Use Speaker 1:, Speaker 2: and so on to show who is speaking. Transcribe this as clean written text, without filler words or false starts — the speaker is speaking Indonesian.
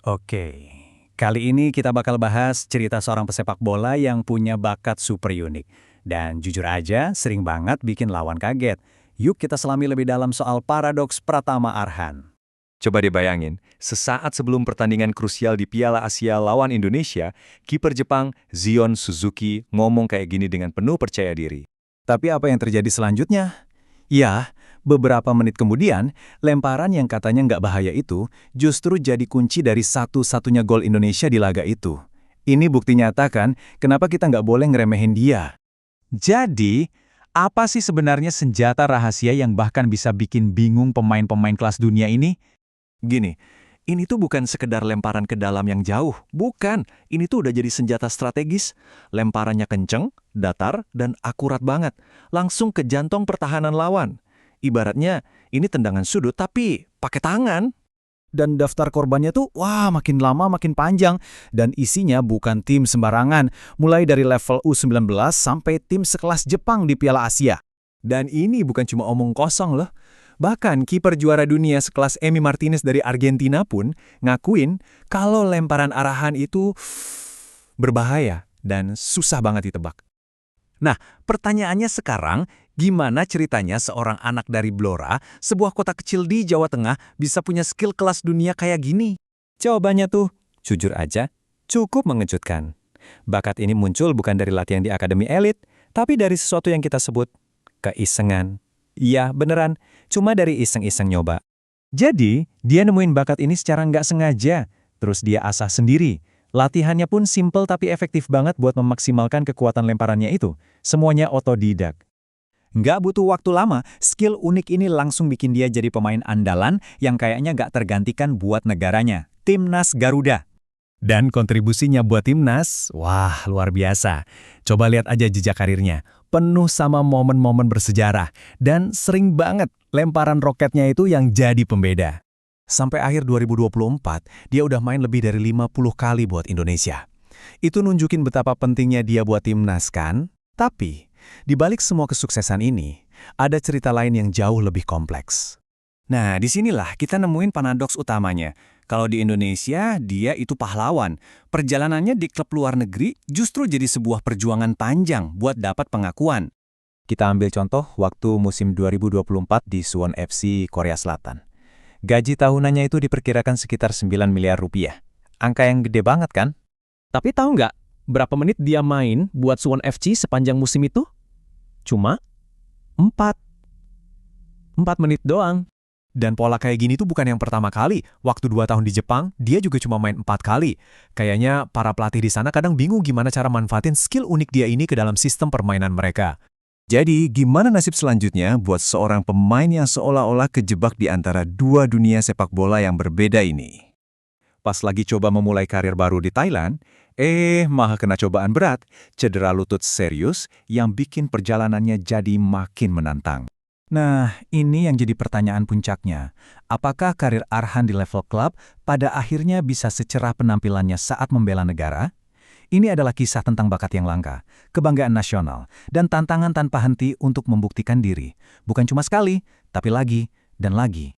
Speaker 1: Oke, kali ini kita bakal bahas cerita seorang pesepak bola yang punya bakat super unik. Dan jujur aja, sering banget bikin lawan kaget. Yuk kita selami lebih dalam soal paradoks Pratama Arhan.
Speaker 2: Coba dibayangin, sesaat sebelum pertandingan krusial di Piala Asia lawan Indonesia, kiper Jepang Zion Suzuki ngomong kayak gini dengan penuh percaya diri.
Speaker 1: Tapi apa yang terjadi selanjutnya? Ya, beberapa menit kemudian, lemparan yang katanya nggak bahaya itu justru jadi kunci dari satu-satunya gol Indonesia di laga itu. Ini bukti nyata kan, kenapa kita nggak boleh ngeremehin dia.
Speaker 3: Jadi, apa sih sebenarnya senjata rahasia yang bahkan bisa bikin bingung pemain-pemain kelas dunia ini?
Speaker 2: Gini, ini tuh bukan sekedar lemparan ke dalam yang jauh. Bukan, ini tuh udah jadi senjata strategis. Lemparannya kenceng, datar, dan akurat banget. Langsung ke jantung pertahanan lawan. Ibaratnya, ini tendangan sudut tapi pakai tangan.
Speaker 1: Dan daftar korbannya tuh, wah makin lama makin panjang. Dan isinya bukan tim sembarangan, mulai dari level U19 sampai tim sekelas Jepang di Piala Asia. Dan ini bukan cuma omong kosong loh. Bahkan kiper juara dunia sekelas Emi Martinez dari Argentina pun ngakuin kalau lemparan arahan itu berbahaya dan susah banget ditebak. Nah, pertanyaannya sekarang, gimana ceritanya seorang anak dari Blora, sebuah kota kecil di Jawa Tengah, bisa punya skill kelas dunia kayak gini? Jawabannya tuh, jujur aja, cukup mengejutkan. Bakat ini muncul bukan dari latihan di akademi elit, tapi dari sesuatu yang kita sebut keisengan. Iya, beneran, cuma dari iseng-iseng nyoba. Jadi, dia nemuin bakat ini secara nggak sengaja, terus dia asah sendiri. Latihannya pun simple tapi efektif banget buat memaksimalkan kekuatan lemparannya itu. Semuanya otodidak. Nggak butuh waktu lama, skill unik ini langsung bikin dia jadi pemain andalan yang kayaknya nggak tergantikan buat negaranya, Timnas Garuda. Dan kontribusinya buat Timnas, wah luar biasa. Coba lihat aja jejak karirnya, penuh sama momen-momen bersejarah. Dan sering banget lemparan roketnya itu yang jadi pembeda. Sampai akhir 2024, dia udah main lebih dari 50 kali buat Indonesia. Itu nunjukin betapa pentingnya dia buat Timnas kan? Tapi, di balik semua kesuksesan ini, ada cerita lain yang jauh lebih kompleks. Nah, disinilah kita nemuin paradoks utamanya. Kalau di Indonesia, dia itu pahlawan. Perjalanannya di klub luar negeri justru jadi sebuah perjuangan panjang buat dapat pengakuan. Kita ambil contoh waktu musim 2024 di Suwon FC Korea Selatan. Gaji tahunannya itu diperkirakan sekitar 9 miliar rupiah. Angka yang gede banget kan? Tapi tahu nggak berapa menit dia main buat Suwon FC sepanjang musim itu? Cuma 4. 4 menit doang. Dan pola kayak gini tuh bukan yang pertama kali. Waktu 2 tahun di Jepang, dia juga cuma main 4 kali. Kayaknya para pelatih di sana kadang bingung gimana cara manfaatin skill unik dia ini ke dalam sistem permainan mereka. Jadi, gimana nasib selanjutnya buat seorang pemain yang seolah-olah kejebak di antara dua dunia sepak bola yang berbeda ini? Pas lagi coba memulai karir baru di Thailand, malah kena cobaan berat, cedera lutut serius yang bikin perjalanannya jadi makin menantang. Nah, ini yang jadi pertanyaan puncaknya. Apakah karir Arhan di level klub pada akhirnya bisa secerah penampilannya saat membela negara? Ini adalah kisah tentang bakat yang langka, kebanggaan nasional, dan tantangan tanpa henti untuk membuktikan diri. Bukan cuma sekali, tapi lagi dan lagi.